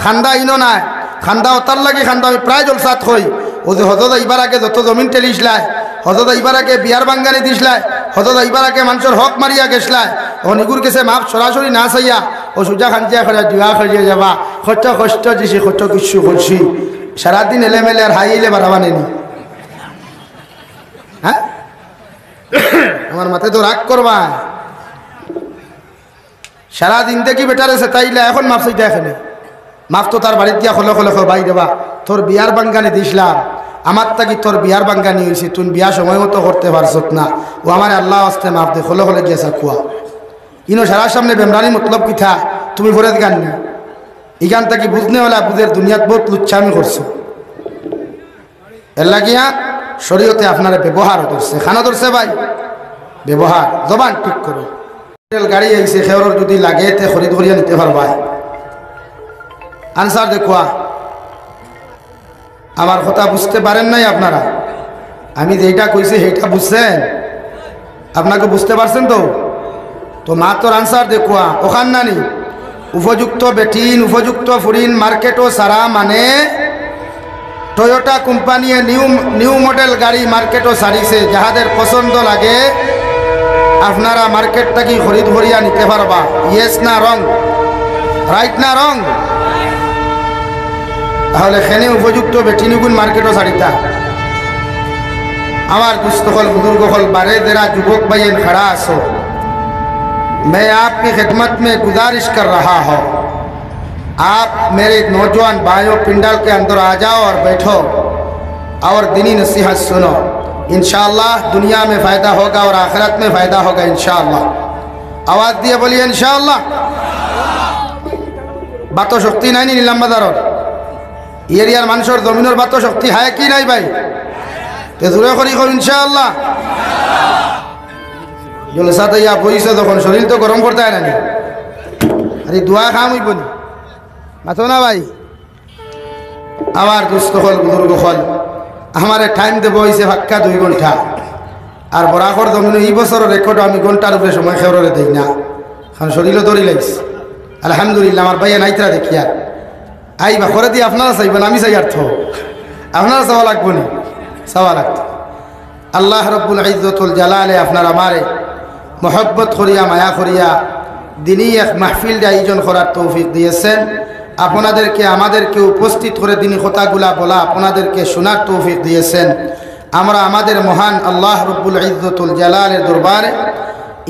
খান্দা ইনো নাই খান্দা ওতার লাগে খান্দা আমি প্রায় জলসাত হই ও যে হজরত ইবার আগে যত জমিন টেলিসলায় হজরত ইবার আগে বিয়ার বাঙ্গানি দিসলায় হজরত ইবার আগে মানুষের হক মারিয়া গেছলায় ও নিগুর গেছে মাপ সরাসরি না চাইয়া ও সুজা খাঞ্চিয়া করে জুয়া খেলিয়ে যাবা খরচ কষ্ট দিছি খরচ কিছু করছি সারাদিন এলেমেলে আর হাইলে বাড়াবা নেনি হ্যাঁ আমার মাথায় তো রাগ করবা সারাদিন দেখি বেটার আছে তাইলে এখন মাপ চাইতে এখানে মাপ তো তার বাড়ির দিয়া খোলে খোলে ভাই দেবা তোর বিয়ার বাঙ্গানি দিসলাম আমার তাকি তোর বিয়ার বাঙ্গানি হয়েছে তুই বিয়া সময় মতো করতে পারছত না ও আমার আল্লাহ আসতে মাপ দে খোলে খোলে গিয়েছে কুয়া ইনো সারার সামনে বেমরানি মতলব কিথা তুমি ঘরে গান নি এখান থেকে বুঝনে হলে বুঝের দুনিয়াত বহুত লুচ্ছামি করছো এর লাগিয়া শরীয়তে আপনারা ব্যবহার করছে খানা ধরছে ভাই ব্যবহার জবান ঠিক করো গাড়ি আইছে খেওর যদি লাগে তে খরিদ করিয়া নিতে পারবা আনসার দেখুয়া আমার কথা বুঝতে পারেন নাই আপনারা আমি যেটা কইছি সেইটা বুঝছেন আপনাকে বুঝতে পারছেন তো মাত্র আনসার দেখুয়া ওখান নানি উপযুক্ত বেটিন উপযুক্ত ফুরিন মার্কেটও সারা মানে টয়োটা কোম্পানিয়ে নিউ মডেল গাড়ি মার্কেটও সারিছে যাহাদের পছন্দ লাগে আপনারা মার্কেটটা কি খরিদ ভরিয়া নিতে পারবা ইয়েস না রং রাইট না রং তাহলে খেনে উপযুক্ত বেটিনিগুন মার্কেটও সারিতা আমার দুস্থল বুजुर्ग হল बारे तेरा युवक भाई खड़ा आसो मैं आपकी खिदमत में गुजारिश कर रहा हूँ आप मेरे नौजवान भाइयों पिंडल के अंदर आ जाओ और बैठो और दीनी नसीहत सुनो इंशाअल्लाह दुनिया में फ़ायदा होगा और आखिरत में फ़ायदा होगा इंशाअल्लाह आवाज़ दिए बोलिए इंशाअल्लाह बातों शक्ति नहीं नीलम बाजारों एरियार मानुषर जमीनर बातों शक्ति है कि नहीं भाई तो জোরে করি কর ইনশাআল্লাহ জলসাতে ইয়া বইছে তখন শরীর তো গরম করতে হয় না আরে দোয়া খাম হইব না মাথো না ভাই আমার দুস্থ হল বুজুর্গ হল আমারে টাইম দেব হইছে ফাক্কা 2 ঘন্টা আর বরাকর জমিন এই বছর রেকর্ড আমি ঘন্টার উপরে সময় খেওরে দেই না কারণ শরীরও দরি লাইছে আলহামদুলিল্লাহ আমার ভাইয়া নাইতরা দেখিয়া আইবা করে দিয়ে আপনারা চাইবেন আমি চাই আর তো আপনারা চাওয়া লাগবো না চাওয়া লাগতো আল্লাহ রব্বুল ইজ্জতুল জালালে আপনার আমারে মোহব্বত করিয়া মায়া করিয়া দিনই এক মাহফিল আয়োজন করার তৌফিক দিয়েছেন আপনাদেরকে আমাদেরকে উপস্থিত করে দিনী কথাগুলা বলা আপনাদেরকে শোনার তৌফিক দিয়েছেন আমরা আমাদের মহান আল্লাহ রব্বুল ইজ্জতুল জালালের দরবারে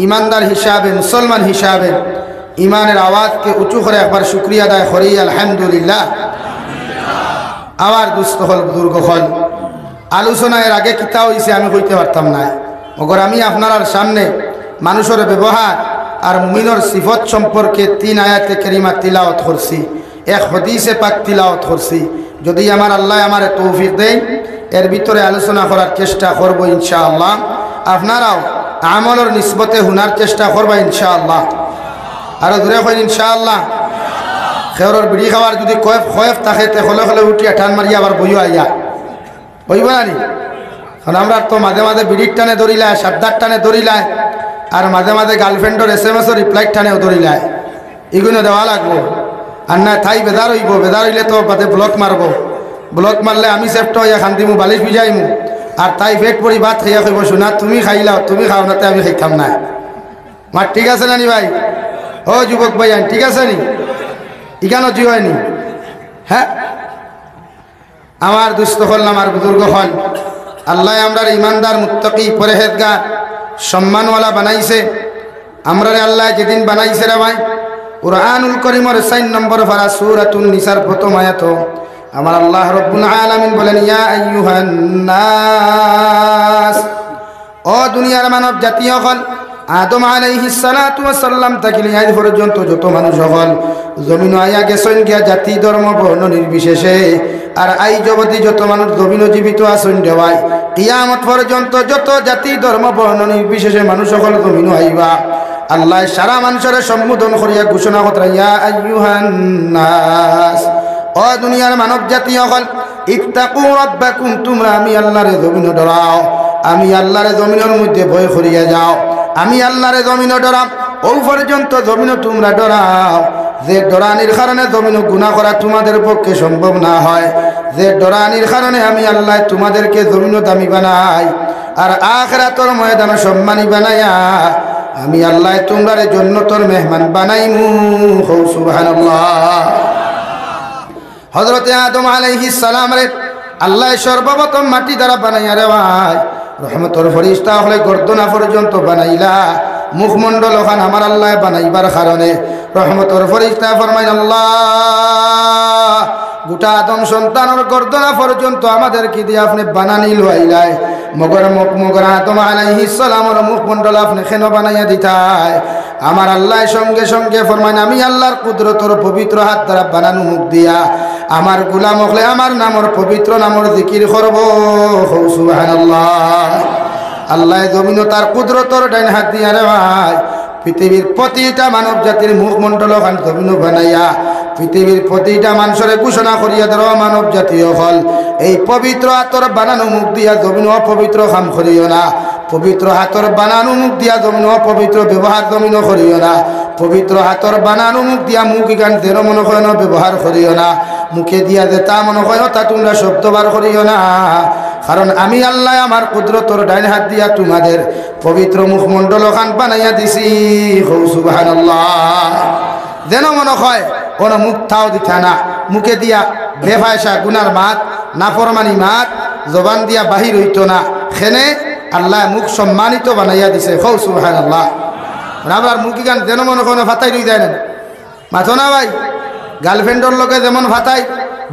ইমানদার হিসাবে মুসলমান হিসাবে ইমানের আওয়াজকে উঁচু করে একবার শুকরিয়া আদায় করি আলহামদুলিল্লাহ আমার দুস্থ হল বুজুর্গ হল আলোচনা এর আগে কিতা হইছে আমি কইতে পারতাম না মগর আমি আপনার সামনে মানুষের ব্যবহার আর মুমিনের সিফত সম্পর্কে 3 আয়াতে কারিমা তিলাওয়াত করছি এক হাদিসে পাক তিলাওয়াত করছি যদি আমার আল্লাহ আমারে তৌফিক দেয় এর ভিতরে আলোচনা করার চেষ্টা করব ইনশাআল্লাহ আপনারাও আমলের নিসবতে হুনার চেষ্টা করবা ইনশাআল্লাহ আর দূরে কই ইনশাআল্লাহ খেওরের বিড়ি খাওয়ার যদি কয়েফ থাকে তে হলে হলে উঠিয়া টান মারিয়া আবার বইও আইয়া বইব না নি কারণ আমরা তো মাঝে মাঝে বিড়ির টানে দৌড়িলায় সাদ্দার টানে দৌড়িলায় আর মাঝে মাঝে গার্লফ্রেন্ডের SMS রিপ্লাই টানেও দৌড়িলায় এগুলো দেওয়া লাগবো আর না থাই বেদার হইব বেদার হইলে তো বাদে ব্লক মারবো ব্লক মারলে আমি সেফট হইয়া খান্দিমু বালিশ ভিজাইমু আর তাই পেট পরি ভাত খাইয়া কইব শোনা তুমি খাইলাও তুমি খাও না আমি খাইতাম না মার ঠিক আছে না নি ভাই ও যুবক ভাই ঠিক আছে নি ইখানো জি হয়নি হ্যাঁ আমার দুস্থ হল আমার বুজুর্গ হল আল্লাহ আমরা ইমানদার মুত্তাকি পরহেজগার সম্মানওয়ালা বানাইছে আমরা আল্লাহ যেদিন বানাইছে রে ভাই কুরআনুল কারীমের 4 নম্বর পারা সূরাতুন নিসার প্রথম আয়াত আমার আল্লাহ রাব্বুল আলামিন বলেন ইয়া আইয়ুহান নাস ও দুনিয়ার মানব জাতি হল আদম আলাইহিস সালাতু ওয়াস সালাম থেকে আজ পর্যন্ত যত মানুষ হল জমিন আয়া গেছেন গিয়া জাতি ধর্ম বর্ণ নির্বিশেষে আর আই জগতে যত মানুষ জমিন জীবিত আছেন দেওয়াই কিয়ামত পর্যন্ত যত জাতি ধর্ম বর্ণ নির্বিশেষে মানুষ সকল জমিন আইবা আল্লাহ সারা মানুষের সম্বোধন করিয়া ঘোষণা করা ইয়া আইয়ুহান নাস ও দুনিয়ার মানব জাতি সকল ইত্তাকু রাব্বাকুম তোমরা আমি আল্লাহর জমিন ডরাও আমি আল্লাহর জমিনের মধ্যে ভয় করিয়া যাও আমি আল্লাহর জমিন ডরাও ও পর্যন্ত জমিন তোমরা ডরাও যে ডরানির কারণে জমিন গুনাহ করা তোমাদের পক্ষে সম্ভব না হয়, যে ডরানির কারণে আমি আল্লাহ তোমাদেরকে জমিন দামি বানাই আর আখিরাতের ময়দানে সম্মানী বানাইয়া আমি আল্লাহ তোমরা জান্নাতের মেহমান বানাইমু। সুবহানাল্লাহ। হযরতে আদম আলাইহিস সালাম রে আল্লাহ সর্বপ্রথম মাটি দ্বারা বানাইয়া রে ভাই রহমতের ফেরেশতা হলে গর্দনা পর্যন্ত বানাইলা। মুখমণ্ডল ওখান আমার আল্লাহ বানাইবার কারণে রহমতের ফেরেশতা ফরমায় আল্লাহ গোটা আদম সন্তানের গর্দনা পর্যন্ত আমাদেরকে দিয়ে আপনি বানানি লইলাই, মগর আদম আলাইহিস সালামের মুখমণ্ডল আপনি কেন বানাইয়া দিতাই? আমার আল্লাহ সঙ্গে সঙ্গে ফরমান আমি আল্লাহর কুদরতর পবিত্র হাত দ্বারা বানানো মুখ দিয়া আমার গোলাম হলে আমার নামর পবিত্র নামর জিকির করব। সুবহানাল্লাহ। আল্লাহ জমিন তার কুদরতর ডাইন হাত দিয়া রে ভাই পৃথিবীর প্রতিটা মানব জাতির মুখমণ্ডল খান জমিন বানাইয়া পৃথিবীর প্রতিটা মানুষের ঘোষণা করিয়া দেওয়া মানব জাতীয় হল এই পবিত্র হাতর বানানো মুখ দিয়া জমিন অপবিত্র কাম করিও না, পবিত্র হাতর বানানো মুখ দিয়া জমিন অপবিত্র ব্যবহার জমিন করিও না, পবিত্র হাতর বানানো মুখ দিয়া মুখ গান যেন মনে হয় না ব্যবহার করিও না, মুখে দিয়া যে তা মনে হয় তা তোমরা শব্দ বার করিও না, কারণ আমি আল্লাহ আমার কুদরতর ডাইন হাত দিয়া তোমাদের পবিত্র মুখমণ্ডল খান বানাইয়া দিছি। সুবহানাল্লাহ। যেন মনে হয় কোন মুখ তাও দিতা না, মুখে দিয়া বেফায়সা গুনার মাত নাফরমানি মাত জবান দিয়া বাহির হইতো না, খেনে আল্লাহ মুখ সম্মানিত বানাইয়া দিছে। সুবহানাল্লাহ। আবার মুখি গান যেন মনে কোনো ফাতাই রই যায় না মাথো না ভাই। গার্লফ্রেন্ডর লোকে যেমন ফাতাই,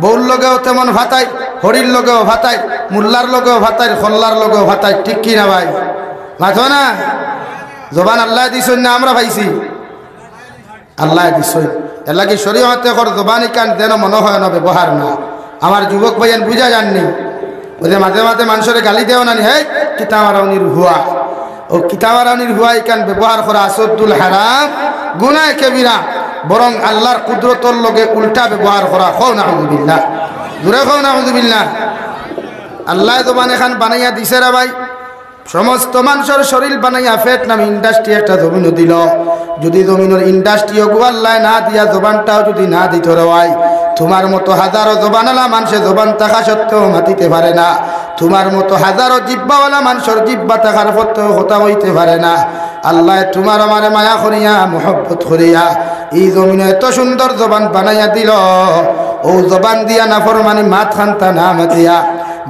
বউর লগেও তেমন ফাতাই, হরির লগেও ফাতাই, মুল্লার লগেও ফাতাই, খল্লার লগেও ফাতাই, ঠিক কি না ভাই? মাথো না। জবান আল্লাহ দিছেন না আমরা পাইছি? আল্লাহ দিছেন। এর লাগি শরীয়তে কর জবানি কান যেন মনে হয় না ব্যবহার না। আমার যুবক ভাইয়ান বুঝা যাননি ওই যে মাঝে মাঝে মানুষের গালি দেও না নি, হে কিতাবারাউনির হুয়া, ও কিতাবারাউনির হুয়া ইকান ব্যবহার করা আসদ্দুল হারাম গুনাহ কবিরা, বরং আল্লাহর কুদরতর লগে উল্টা ব্যবহার করা। খাও নাউযুবিল্লাহ, দূরে খাও নাউযুবিল্লাহ। আল্লাহ জবান এখান বানাইয়া দিছে রে ভাই, সমস্ত মানুষের শরীর বানাইয়া ফেট নাম ইন্ডাস্ট্রি একটা জমিন দিল। যদি জমিনের ইন্ডাস্ট্রিও গোয়াল্লায় না দিয়া জবানটাও যদি না দিত রে ভাই, তোমার মতো হাজারো জবানালা মানুষের জবান থাকা সত্ত্বেও মাতিতে পারে না, তোমার মতো হাজারো জিব্বাওয়ালা মানুষের জিব্বা থাকার সত্ত্বেও কথা হইতে পারে না। আল্লাহ তোমার আমার মায়া করিয়া মোহব্বত করিয়া এই জমিনে এত সুন্দর জবান বানাইয়া দিল, ও জবান দিয়া নাফরমানি মাত খান্তা না মাতিয়া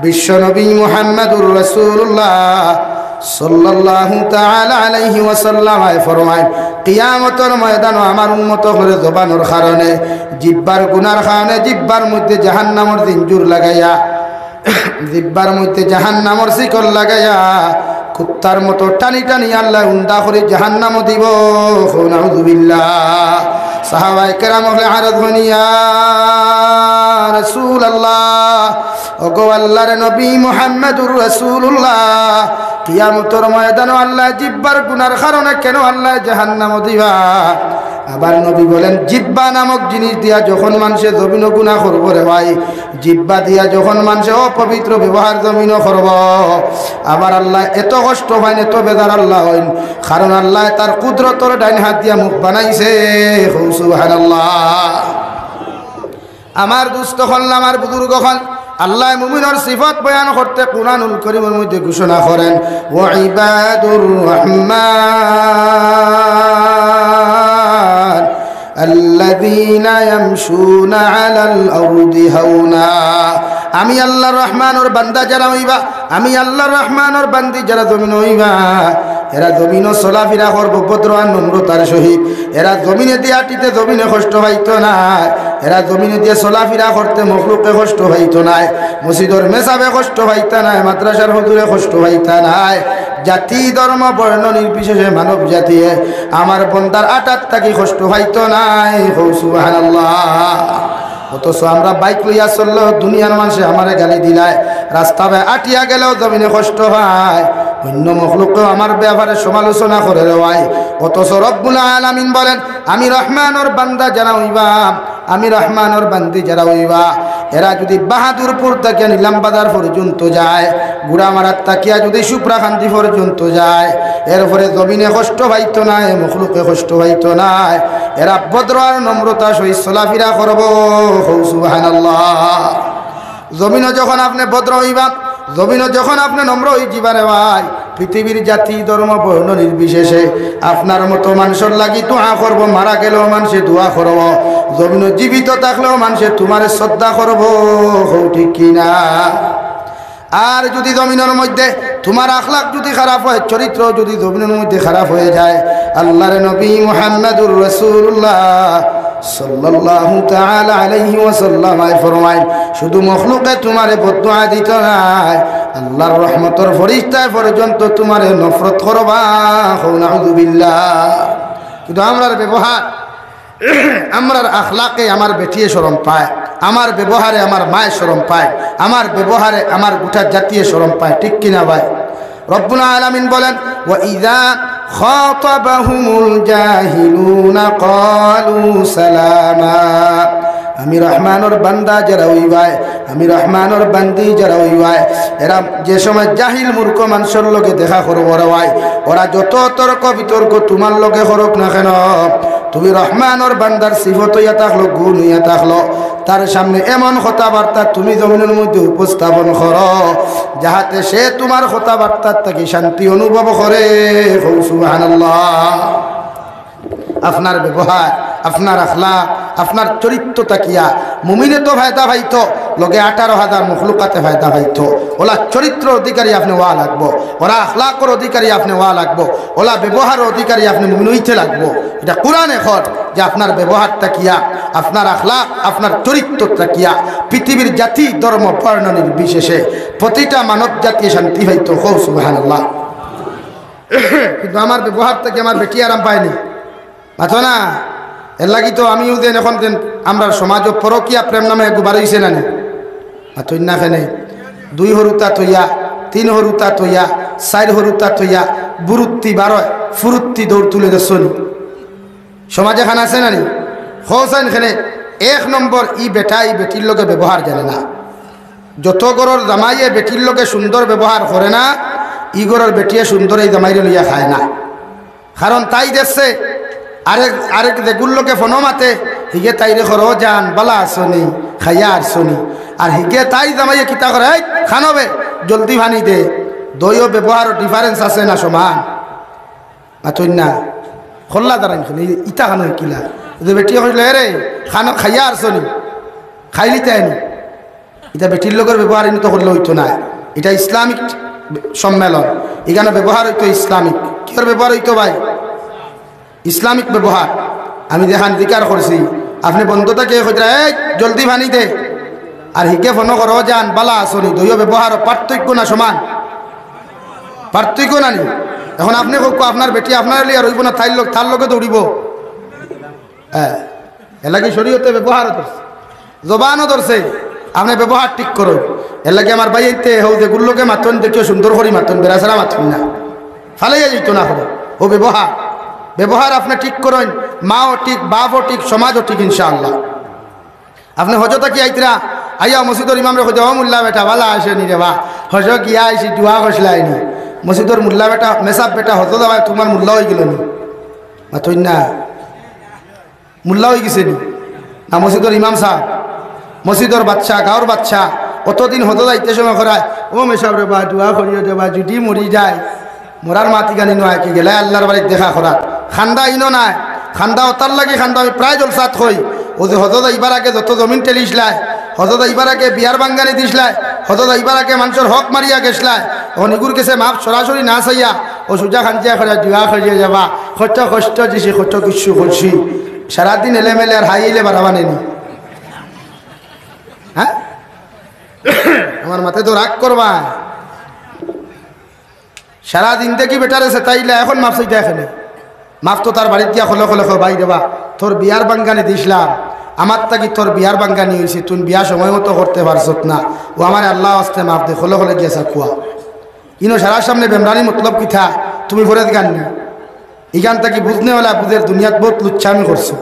বিশ্ব নবী মুহাম্মদুর রাসূলুল্লাহ সাল্লাল্লাহু তাআলা আলাইহি ওয়াসাল্লাম ফরমায় কিয়ামতের ময়দানে আমার উম্মত করে জবানের কারণে জিব্বার গুনার কারণে জিব্বার মধ্যে জাহান্নামের জিঞ্জুর লাগাইয়া জিব্বার মধ্যে জাহান্নামের শিকল লাগাইয়া কুত্তার মতো টানি টানি আল্লাহ উন্দা করে জাহান্নামে দিব। নাউযুবিল্লাহ। সাহাবায়ে কেরাম হলে আরজ হনিয়া রাসূলুল্লাহ, ওগো আল্লাহর নবী মুহাম্মদুর রাসূলুল্লাহ, কিয়ামতের ময়দানে আল্লাহ জিব্বার গুনার কারণে কেন আল্লাহ জাহান্নামে দিবা? আবার নবী বলেন জিব্বা নামক জিনিস দিয়া যখন মানুষে জমিন গুনাহ করব রে ভাই, জিব্বা দিয়া যখন মানুষে অপবিত্র ব্যবহার জমিন করব, আবার আল্লাহ এত কষ্ট হয় এত বেজার আল্লাহ হইন, কারণ আল্লাহ তার কুদরতর ডাইন হাত দিয়া মুখ বানাইছে। সুবহানাল্লাহ। আমার দুস্থ হল আমার বুজুর্গ হল আল্লাহ মুমিনের সিফাত বয়ান করতে কুরআনুল কারীমের মধ্যে ঘোষণা করেন ওয়া ইবাদুর রহমান আল্লাযীনা ইয়ামশুনা আলাল আরদি হাওনা। আমি আল্লাহর রহমানের বান্দা যারা হইবা, আমি আল্লাহর রহমানের বান্দি যারা জমিন হইবা, এরা জমিনও চলাফেরা করবো ভদ্র আর নম্রতার সহিত, এরা জমিনে দিয়ে আটিতে জমিনে কষ্ট পাইতো না, এরা জমিনে দিয়ে চলাফেরা করতে মখলুকে কষ্ট পাইতো নাই, মসজিদের মেসাবে কষ্ট পাইতা নাই, মাদ্রাসার হুজুরে কষ্ট পাইতা নাই, জাতি ধর্ম বর্ণ নির্বিশেষে মানব জাতি আমার বন্দার আটাত থাকি কষ্ট পাইতো নাই। সুবহানাল্লাহ। অথচ আমরা বাইক লইয়া চললেও দুনিয়ার মানুষে আমারে গালি দিলায়, রাস্তা ভাই আটিয়া গেলেও জমিনে কষ্ট হয়, অন্য মখলুককেও আমার ব্যাপারে সমালোচনা করে দেওয়াই। অথচ রব্বুল আলামিন বলেন আমি রহমানের বান্দা যারা হইবা, আমি রহমানের বান্দি যারা হইবা, এরা যদি বাহাদুরপুর থেকে নিলামবাজার পর্যন্ত যায়, গুড়ামারার তাকিয়া যদি সুপ্রাকান্তি পর্যন্ত যায়, এরপরে জমিনে কষ্ট পাইতো না, মখলুকে কষ্ট পাইতো না। এরা ভদ্র আর নম্রতা সহিত চলাফেরা করব। সুবহানাল্লাহ। জমিনে যখন আপনি ভদ্র হইবা, জমিনে যখন আপনি নম্র হই জীবারে ভাই, পৃথিবীর জাতি ধর্ম বর্ণ নির্বিশেষে আপনার মতো মানুষের লাগি দোয়া করব। মারা গেলেও মানুষে দোয়া করব, জমিনে জীবিত থাকলেও মানুষে তোমার শ্রদ্ধা করব। ঠিক কিনা? আর যদি জমিনের মধ্যে তোমার আখলাক যদি খারাপ হয়, চরিত্র যদি জমিনের মধ্যে খারাপ হয়ে যায়, আল্লাহর নবী মুহাম্মদুর রাসূলুল্লাহ সাল্লাল্লাহু তাআলা আলাইহি ওয়াসাল্লাম ফরমায়, শুধু মখলুকে তোমারে বদদুয়া দিত না, আল্লাহর রহমতের ফেরেশতা পর্যন্ত তোমারে নফরত করবা। নাউযুবিল্লাহ। কিন্তু আমরার ব্যবহার, আমরার আখলাকে আমার বেটিয়ে শরম পায়, আমার ব্যবহারে আমার মায়ের শরম পায়, আমার ব্যবহারে আমার গোটা জাতীয় শরম পায়। ঠিক কিনা ভাই? রব্বুল আলামিন বলেন, ওয়া ইযা খাতাবাহুমুল জাহিলুনা ক্বালু সালামা। আমি রহমানের বান্দা যারা হইবায়, আমি রহমানের বান্দি যারা হইবায়, এরা যে সময় জাহিল মূর্খ মানুষের লগে দেখা করব রে ভাই, ওরা যত তর্ক বিতর্ক তোমার লগে করুক না কেন, তুমি রহমানের বান্দার সিফত হইয়া থাকলো, গুণ হইয়া থাকলো, তার সামনে এমন কথাবার্তা তুমি জমিনের মধ্যে উপস্থাপন করো যাহাতে সে তোমার কথাবার্তার থেকে শান্তি অনুভব করে। সুবহানাল্লাহ। আপনার ব্যবহার, আপনার আখলাক, আপনার চরিত্র তাকিয়া মুমিনে তো ফায়দা পাইতো, লগে 18,000 মখলুকাতে ফায়দা পাইতো। ওলা চরিত্র অধিকারী আপনি ওয়া লাগবো, ওরা আখলাকর অধিকারী আপনি ওয়া লাগবো, ওলা ব্যবহার অধিকারী আপনি মুমিন হইতে লাগবো। এটা কোরআন এখন যে আপনার ব্যবহার তাকিয়া, আপনার আখলাক, আপনার চরিত্র তাকিয়া পৃথিবীর জাতি ধর্ম বর্ণ নির্বিশেষে প্রতিটা মানব জাতি শান্তি পাইতো। সুবহানাল্লাহ। কিন্তু আমার ব্যবহার থেকে আমার বেটি আরাম পায়নি, মাথো না। এর লাগি তো আমিও দেন এখন দেন আমরা সমাজ পরকিয়া প্রেম নামে গুবার হইছে না মাথই না খেনে 2 হরুতা থইয়া 3 হরুতা থইয়া 4 হরুতা থইয়া বুরুত্তি 12 ফুরুত্তি দৌড় তুলে দছনি সমাজে খান আছে না নি হোসেন খেনে 1 নম্বর ই বেটা ই বেটির লগে ব্যবহার জানে না। যত গরর জামাইয়ে বেটির লগে সুন্দর ব্যবহার করে না, ই গরর বেটিয়ে সুন্দর এই জামাইরে লইয়া খায় না। কারণ তাই দেখছে আরেক যেগুলোকে ফোনো মাতে হিগে তাইরে খর যান বালা আসনি খাইয়া আসনি, আর হিগে তাই জামাইয়ে কিতা করে খানবে জলদি ভানি দে। দইও ব্যবহার ডিফারেন্স আছে না সমান মাতই না খোল্লা দাঁড়ান ইটা খানো কিলা বেটি কইলে রে খানো খাইয়া আসনি খাইলি তাইনি, এটা বেটির লোকের ব্যবহার এনে তো করলে হইতো না। এটা ইসলামিক সম্মেলন, এখানে ব্যবহার হইতো ইসলামিক। কির ব্যবহার হইতো ভাই? ইসলামিক ব্যবহার। আমি দেখান দিকার করছি, আপনি বন্ধুটাকে জলদি ভানি দে, আর হিকে ফোন করো যান বালা আসনি, দইও ব্যবহার পার্থক্য না সমান? পার্থক্য না নি? এখন আপনি আপনার বেটি আপনার লিয়া রইব না, তার লোকে দৌড়িব। হ্যাঁ, এলাকি শরীয়তে ব্যবহারও ধরছে, জবানও ধরছে, আপনি ব্যবহার ঠিক করুন। এর লাগে আমার বাইতে হৌ যে গুলোকে মাতন দেখিও সুন্দর করি মাতন, বেড়াছাড়া মাতন না, ফালাইয়া যেত না করে। ও ব্যবহার, ব্যবহার আপনি ঠিক করেন, মাও ঠিক, বাপও ঠিক, সমাজও ঠিক ইনশাআল্লাহ। আপনি হজতা কি আইতরা আইয়া মসজিদর ইমাম রে হজা মুল্লা বেটা ভালা আসেনি রে বা হজ গিয়া আইসি দুয়া খসলাইনি, মসজিদর মুল্লা বেটা মেসাব বেটা হজ দাবাই তোমার মুল্লা হয়ে গেল নি মাতন না, মুল্লা হয়ে গেছে নি না? মসজিদর ইমাম সাহেব, মসজিদর বাচ্চা, গাঁর বাচ্চা কতদিন হতো যাইতে সময় করায় ও মেসাব রে বা দুয়া করিও দেবা, যদি মরি যায় মরার মাতি গানি নয় কি গেলে আল্লাহর বাড়িতে দেখা করার খান্দা ইনো নাই, খান্দা ওতার লাগে খান্দা আমি প্রায় জলসাত হই। ও যে হজদা ইবার আগে যত জমিন টেলিসলায়, হজদা ইবার আগে বিয়ার বাঙ্গানি দিসলায়, হজদা ইবার আগে মানুষের হক মারিয়া গেছলায়, ও নিগুর গেছে মাপ সরাসরি না চাইয়া ও সোজা খাঞ্চিয়া করে দুয়া করিয়ে যাবা, কত কষ্ট দিছি কত কিছু করছি, সারাদিন এলেমেলে আর হাইলে বাড়াবা নেনি। হ্যাঁ, আমার মাথায় তো রাগ করবা, সারাদিন দেখি বেটারে সে তাইলে এখন মাপ চাইতে এখানে মাপ তো তার বাড়িতে দিয়া খলে খলে ভাই দেবা, তোর বিয়ার বাঙ্গানি দিসলাম, আমার তাকি তোর বিয়ার বাঙ্গানি হয়েছে, তুই বিয়া সময় মতো করতে পারছত না, ও আমার আল্লাহ আসতে মাপ দে, খলে খলে গিয়েছে কুয়া ইনো সারার সামনে বেমরানি মতলব কিথা তুমি ভরে গাননি এখান থেকে বুঝনে হলে বুঝের দুনিয়াত বহুত লুচ্ছামি করছো।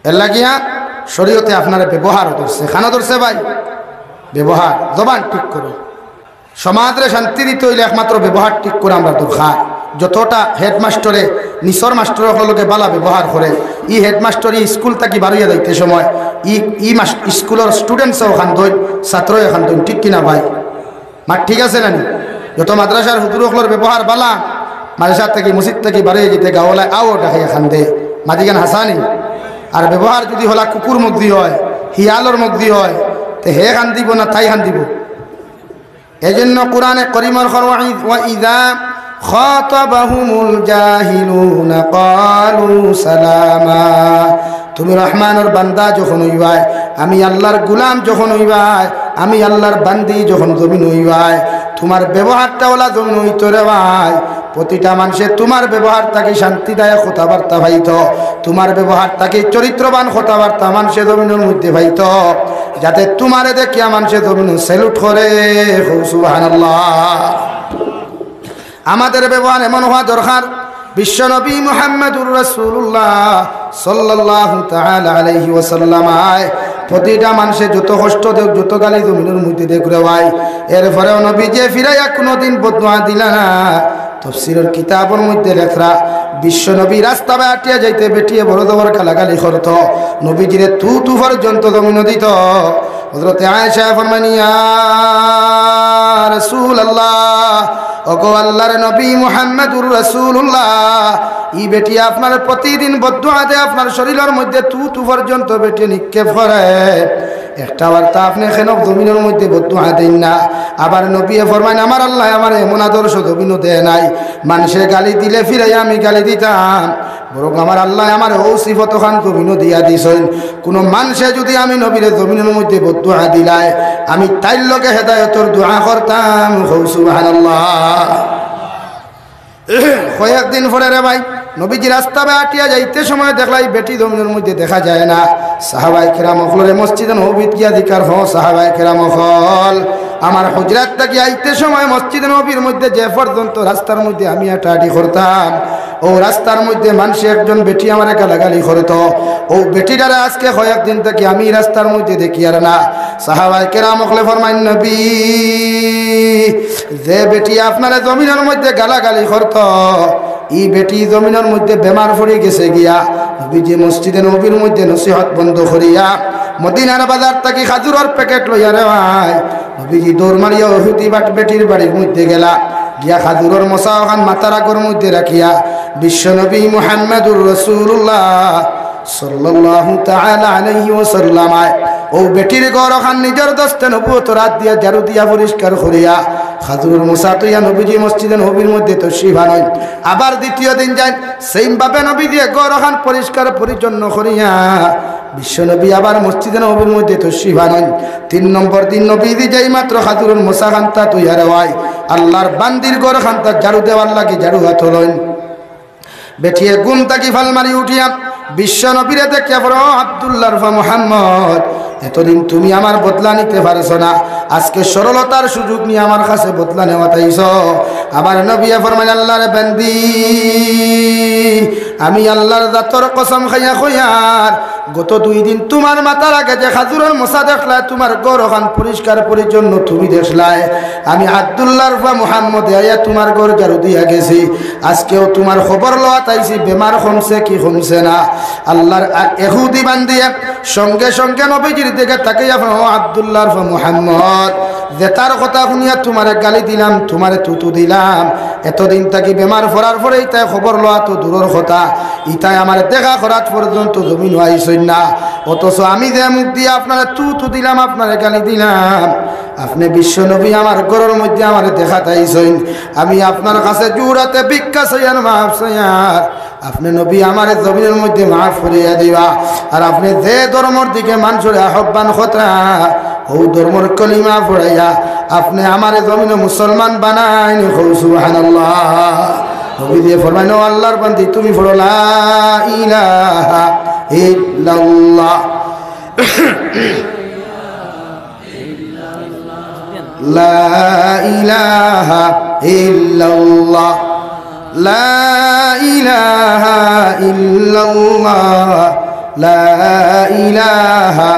এর লাগিয়া শরীয়তে আপনারা ব্যবহারও ধরছে, খানা ধরছে ভাই ব্যবহার, জবান ঠিক করো। সমাজে শান্তি দিতে হইলে একমাত্র ব্যবহার ঠিক করে আমরা দরকার। যতটা হেডমাস্টরে নিচর মাস্টরগুলোকে বালা ব্যবহার করে, ই হেডমাস্টর ই স্কুল থাকি বাড়িয়ে যাইতে সময় ই স্কুলের স্টুডেন্টসও খান দই, ছাত্র এখান দই, ঠিক কিনা ভাই? মার ঠিক আছে নানি? যত মাদ্রাসার হুজুরগুলোর ব্যবহার বালা, মাদ্রাসা থেকে মসজিদ থেকে বাড়িয়ে যেতে গাওয়ালায় আও ডাকে এখান দে মাদিগান হাসানি। আর ব্যবহার যদি হলা কুকুর মুগ্ধি হয়, হিয়ালর মুগ্ধি হয়, তো হে খান দিব না তাই খান দিব। এই জন্য কোরআনে করিমর ওয়াইদা খাতাবাহুমুল জাহিলুনা ক্বালু সালামা। তুমি রহমানের বান্দা যখন হইবাই, আমি আল্লাহর গুলাম যখন হইবাই, আমি আল্লাহর বান্দি যখন জমিন হইবাই, তোমার ব্যবহারটা ওলা জমিন হইতো রে ভাই। প্রতিটা মানুষের তোমার ব্যবহার তাকে শান্তিদায়ক কথাবার্তা ভাইত, তোমার ব্যবহার তাকে চরিত্রবান কথাবার্তা মানুষের জমিনের মধ্যে ভাইত, যাতে তোমারে দেখিয়া মানুষের জমিন স্যালুট করে। সুবহানাল্লাহ। আমাদের ব্যবহার এমন হওয়া দরকার, বিশ্বনবী মুহাম্মদুর রাসূলুল্লাহ সাল্লাল্লাহু তাআলা আলাইহি ওয়াসাল্লাম প্রতিটা মানুষে যত কষ্ট দেখ, যত গালি জমিনের মধ্যে দেখ রে ভাই, এরপরেও নবী যে ফিরাইয়া কোনোদিন বদদুয়া দিলা না। তাফসীরের কিতাবের মধ্যে লেখরা, বিশ্বনবী রাস্তা বাটিয়া যাইতে বেটিয়ে বড় বড় গালাগালি করত, নবীজিরে তু পর্যন্ত জমিন দিত। হযরতে আয়েশা ফরমান, ইয়া রাসূলুল্লাহ, ওগো আল্লাহর নবী মুহাম্মদুর রাসূলুল্লাহ, ই বেটি আপনার প্রতিদিন বদদুয়া দেয়, আপনার শরীরের মধ্যে তু পর্যন্ত বেটি নিক্ষেপ করে, একটা বার্তা আপনি কেন জমিনের মধ্যে বদদুয়া দেন না? আবার নবী ফরমায়, আমার আল্লাহ আমার এমন আদর্শ জমিনও দেয় নাই, মানুষে গালি দিলে ফিরাই আমি গালি দিতাম, বরং আমার আল্লাহ আমার ও সিফত খান জমিনও দিয়া দিছেন। কোনো মানুষে যদি আমি নবীর জমিনের মধ্যে বদদুয়া দিলায়, আমি তাইর লোকে হেদায়তর দোয়া করতাম। সুবহানাল্লাহ। কয়েকদিন পরে রে ভাই, নবীজি রাস্তা বাটিয়া যাইতে সময় দেখলাই বেটি জমিনের মধ্যে দেখা যায় না। সাহাবায়ে কেরাম হলরে মসজিদে নববীত গিয়া দিকার হ, সাহাবায়ে কেরাম হল আমার হুজরাত থেকে আইতে সময় মসজিদে নববীর মধ্যে যে পর্যন্ত রাস্তার মধ্যে আমি হাঁটাহাঁটি করতাম, ও রাস্তার মধ্যে মানুষ একজন বেটি আমার গালাগালি করত, ও বেটিটারে আজকে কয়েকদিন থেকে আমি রাস্তার মধ্যে দেখি আর না। সাহাবায়ে কেরাম হলে ফরমাইন, নবী যে বেটি আপনারা জমিনের মধ্যে গালাগালি করত, ই বেটি জমিনের মধ্যে বেমার পড়ে গেছে গিয়া। নবীজি মসজিদে নবীর মধ্যে নসিহত বন্ধ করিয়া মদিনার বাজার থেকে খাজুরের প্যাকেট লইয়া রে ভাই, নবীজি দৌড় মারিয়া ওহুদি বেটির বাড়ির মধ্যে গেলা, গিয়া খাজুরের মশা ওখান মাথার আগর মধ্যে রাখিয়া বিশ্বনবী মুহাম্মদুর রাসূলুল্লাহ সাল্লাল্লাহু তাআলা আলাইহি ওয়াসাল্লাম ও বেটির ঘর ওখান নিজের দস্তে নবুয়ত রাত দিয়া ঝাড়ু দিয়া পরিষ্কার করিয়া খাজুরের মশা তৈয়া নবীজি মসজিদে নবীর মধ্যে তশরিফ আনেন। আবার দ্বিতীয় দিন যান, সেইভাবে নবীজি ঘর ওখান পরিষ্কার পরিচ্ছন্ন করিয়া বিশ্বনবী আবার মসজিদে নবীর মধ্যে তশরিফ আনেন। 3 নম্বর দিন নবীজি যেই মাত্র খাজুরের মশা খান্তা তৈয়া রেওয়ায় আল্লাহর বান্দির ঘর খান্তা ঝাড়ু দেওয়ার লাগে ঝাড়ু হাত হলেন। বেঠিয়ে গুম তাকি ফাল মারি উঠিয়া বিশ্ব নবীরে দেখিয়া বড় আব্দুল্লাহ মুহাম্মদ, এতদিন তুমি আমার বদলা নিতে পারছো না, আজকে সরলতার সুযোগ নিয়ে আমার কাছে বদলা নেওয়া তাইছ। আবার নবী ফরমান, আল্লাহর বান্দি, আমি আল্লাহর জাতর কসম খাইয়া কইয়ার গত 2 দিন তোমার মাথার আগে যে খাজুরের মশা দেখলায়, তোমার ঘর ওখান পরিষ্কার পরিচ্ছন্ন তুমি দেখলায়, আমি আব্দুল্লাহ মুহাম্মদ আয়া তোমার ঘর ঝাড়ু দিয়া গেছি, আজকেও তোমার খবর লওয়া তাইছি বেমার কমছে কি কমছে না। আল্লাহর ইহুদি বান্দিয়ে সঙ্গে সঙ্গে নবীজির দিকে তাকাইয়া আব্দুল্লাহ মুহাম্মদ, যে তার কথা শুনিয়া তোমারে গালি দিলাম, তোমারে তুতু দিলাম, এতদিন তাকে বেমার পড়ার পরে ইতাই খবর লওয়া তো দূরের কথা, ইতাই আমার দেখা করাত পর্যন্ত জমিন হইছই না, অথচ আমি যে মুখ দিয়ে আপনারা তুতু দিলাম, আপনারে গালি দিলাম, আপনি বিশ্বনবী আমার ঘরের মধ্যে আমার দেখা তাইছই, আমি আপনার কাছে জুরাতে ভিক্ষা চাইয়ার মাফ চাইয়ার, আপনি নবী আমার জমিনের মধ্যে মাফ করিয়া দিবা। আর আপনি যে ধর্মের দিকে মানুষের আহ্বান খতরা, ও ধর্মের কলিমা পড়াইয়া আপনি আমার জমিনে মুসলমান বানাইন। সুবহানাল্লাহ। নবী দিয়ে ফরমাইন, আল্লাহর বান্দি তুমি পড়ো লা ইলাহা ইল্লাল্লাহ লা ইলাহা ইল্লাল্লাহ লা ইলাহা ইল্লাল্লাহ লা ইলাহা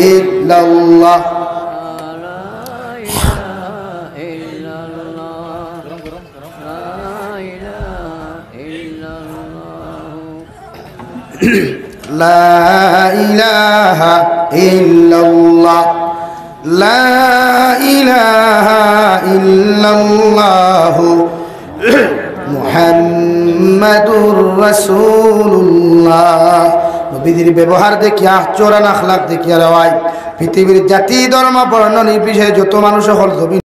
ইল্লাল্লাহ। লা ইলাহা ইল্লাল্লাহ লা ইলাহা ইল্লাল্লাহ মুহাম্মাদুর রাসূলুল্লাহ। নবীদের ব্যবহার দেখিয়া চোরান আখলাক দেখিয়া রাওয়ায় পৃথিবীর জাতি ধর্ম বর্ণ নির্বিশেষে যত মানুষ হল